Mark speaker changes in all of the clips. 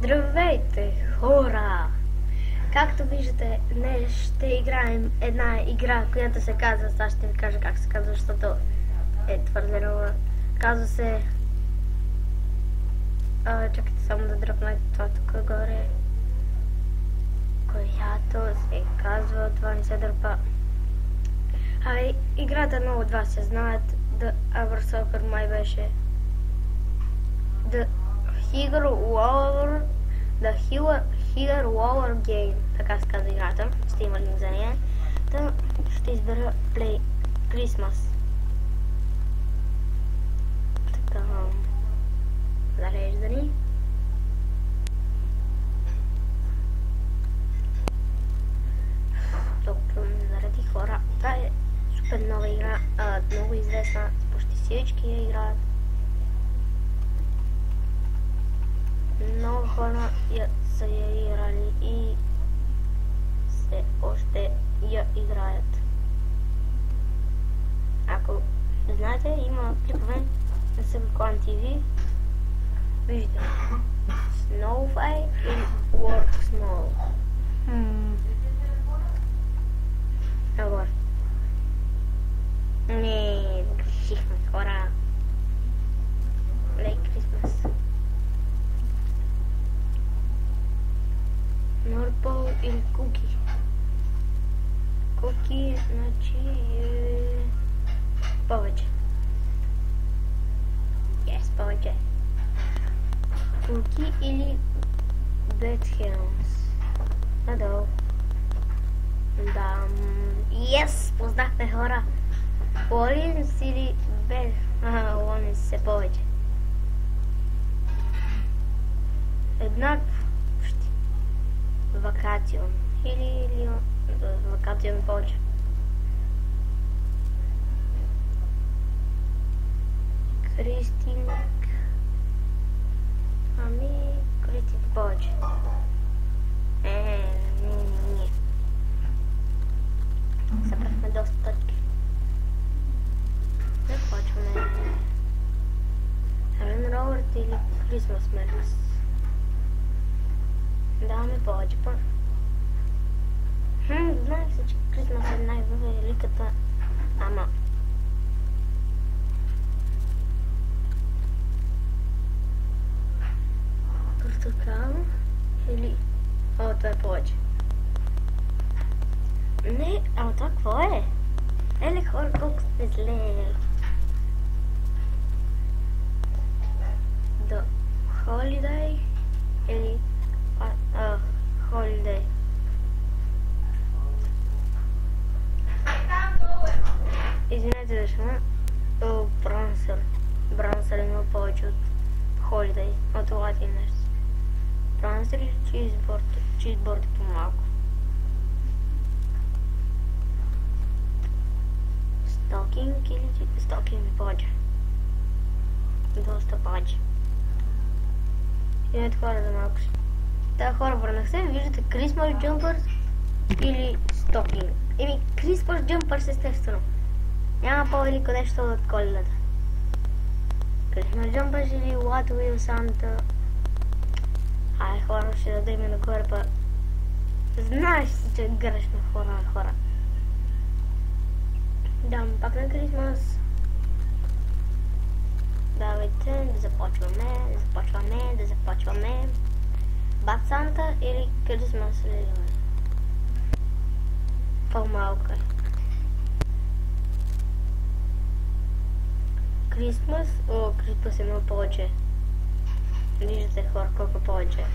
Speaker 1: Здравейте, хора! Както виждате, днес ще играем една игра, която се казва, сега ще ви кажа как се казва, защото е твърде нова. Казва се... чакайте само да дръпна това тук горе. Която се казва, това не се дърпа. Играта много от вас се знаят. The Ever Soccer май беше. The Hero War Game, така се казва играта, ще има линк за нея. Та ще избера Play Christmas. Така, зареждани. Толкова заради хора. Това е супер нова игра, много известна, почти всички я играят. Много хора са я играли и все още я играят. Ако знаете, има клипове на Събиклан ТВ. Виждате Snowflake или Work Small. Добре. Не, грешихме хора. Merry Christmas. Норпол или Куки? Куки, значи повече. Yes, повече. Куки или Бетхелмс? Надолу. Да. Yes, познахме хора. Лолинс или Бет... Лолинс е повече. Еднакво. Вакацион или Вакацион повече. Кристинг. Кристинг повече. Не. Събрахме доста точки. Започваме. Рен Робърт или Christmas Меркс? Даваме повече пък. Знаех се, че Крисмас е най-великата, ама... Портокал или... това е повече. Не, ама това какво е? Еле хора, колко сте зле. The Holiday или... Holiday. Извинете защо, Брансър е много повече от Holiday, от Latiners. Брансър или чизборд е по-малко. Стокинг или стокинг е повече. Доста повече. Извинете хора за малко си. Та хора, върнах се, виждате Christmas Jumpers или Stocking. Christmas Jumpers естествено. Няма по-велико нещо от Коледата. Christmas Jumpers или What Will Santa. Хора, ще дадем на горе па. Знаеш си, че е грешно хора. Дам пак на Christmas. Давайте да започваме. Bad Santa или Christmas Lily? По-малко е. Christmas е много повече. Виждате хора колко повече.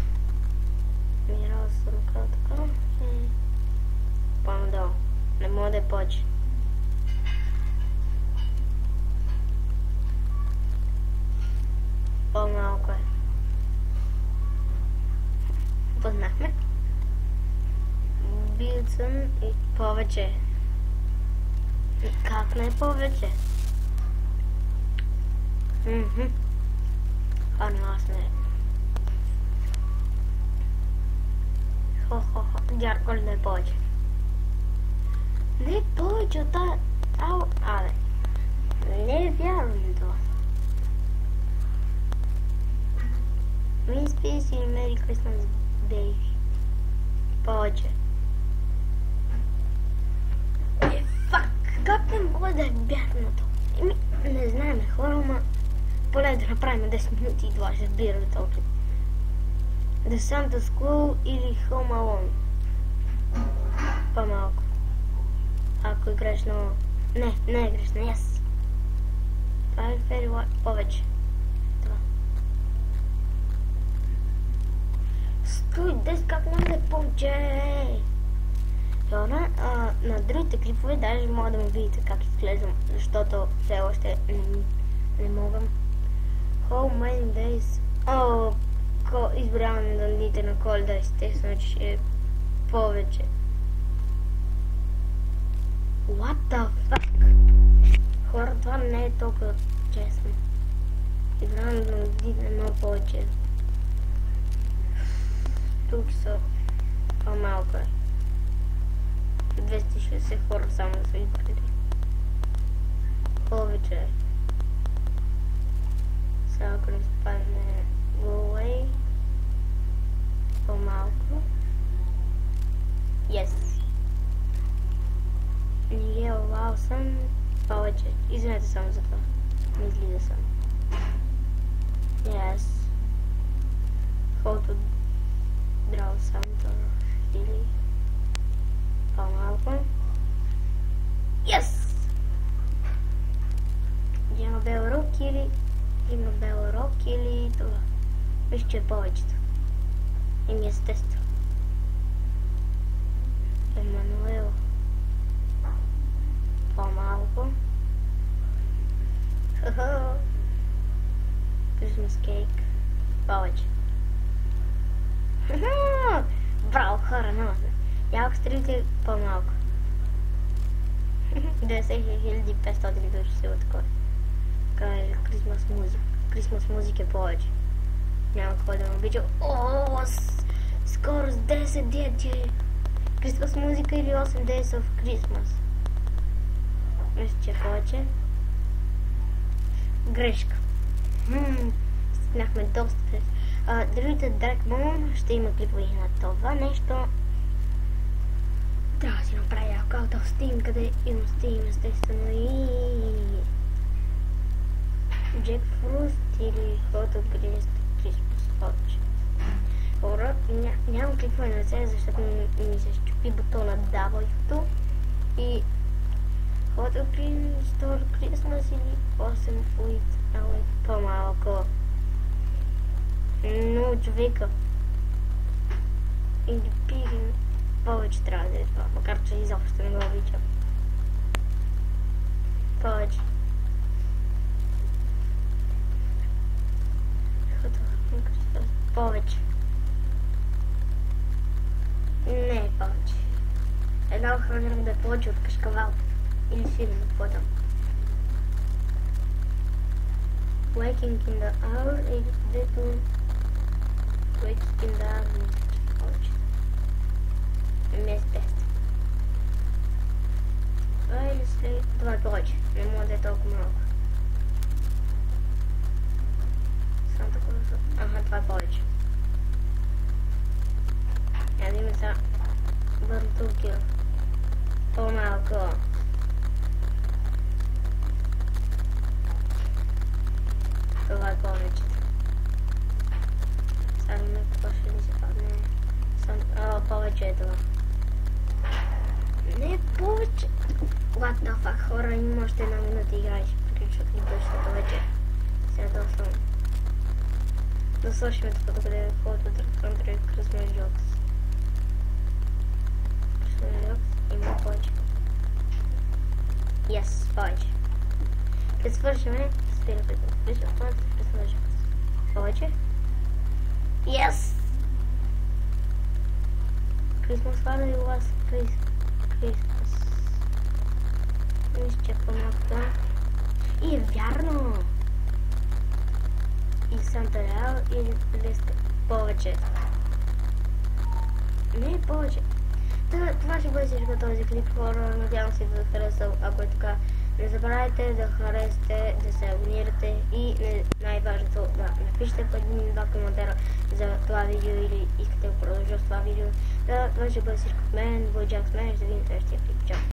Speaker 1: Мирал съм така. По-надолу. Не мога да е повече. По-малко е. Познахме. Билсън и повече. Как не е повече? Не, аз не. Ярко ли не е повече? Не е повече от тази... Не вярвам това. Ми спис или Merry Christmas Baby. Повече. Фак, как не мога да е вярното? Не знаем хора, ама поне да направим 10 минути и 2 ще бира толкова. The Santa School или Home Alone. По-малко. Ако е грешно... Не е грешно, yes. Това е very light. Повече. Това. 110, как няма да е повече? Хора, на другите клипове даже мога да ме видите как изглеждам, защото все още не мога. How many days? Изборяване на дните на Коледа, естествено, че ще е повече. What the fuck? Хора, това не е толкова честно. Изборяване на дните много повече. Тук са по-малко е. 260 хора само са избрали. Повече е. Сега ако не спадне go away. По-малко. Yes. Нигел Лаусън. Повече. Извинете само за това. Не излиза съм. Yes. Hold to draw Santa или по-малко. Yes! Има Белрок или това. Мисля, че е повечето. Еми естествено. Емануел. По-малко. Christmas cake. Повече. Браво, хора, много сме. Ялко стрелите по-малко. 10 500 души се откои. Каже Christmas музика е повече. Няма кой да ме обича. Скоро с 10 дете. Christmas музика или 8 Days of Christmas. Мисля, че е повече. Грешка. Стигнахме доста. Другите Dark Moon ще има клипове на това нещо. Трябва да си направя аккаунт в Steam, къде има Steam, естествено, и Jackfruit или Hot Grease Christmas повече. Хора, нямам клипове на ръце, защото ми се щупи бутона W-то и Hot Grease Store Christmas или 8 Fleet, али по-малко. Но човека или пирин повече трябва да е това, макар че изобщо не го обичам. Повече. Повече. Не е повече. Една охранирам да е повече от кашкавал. Или сирен, какво там. Waking in the hour или където Waking in the hour не повече. Естествено. Това или след... Това е повече. Не мога да е толкова малко. Само такова... Аха, това е повече. Я да има сега... Бъртулки. По-малко. Това е повече. Сега не какво ще ли се падне. Повече е това. Не повече. What the fuck, хора, има още една минута играеш. Приключват ни бъдещето вече. Сега да съм. Да свършим това, докъде е хората да разконтролят Christmas Jokes. Christmas Jokes има повече. Yes, повече. Като свършиме, спирате да включват Christmas Jokes. Повече. Yes! Christmas Father и Last Christmas. Мисля, че по-малко това. И е вярно! И Санта Реал или Листа. Повече. Не е повече. Това ще бъде всичко този клип, хора. Надявам се да хареса. Ако е така, Не забравяйте да харесате, да се абонирате и най-важното да напишете под един-два коментара за това видео или искате да продължа с това видео. Това ще бъде всичко от мен, Бойджак с мен, ще видим следващия клип. Чао!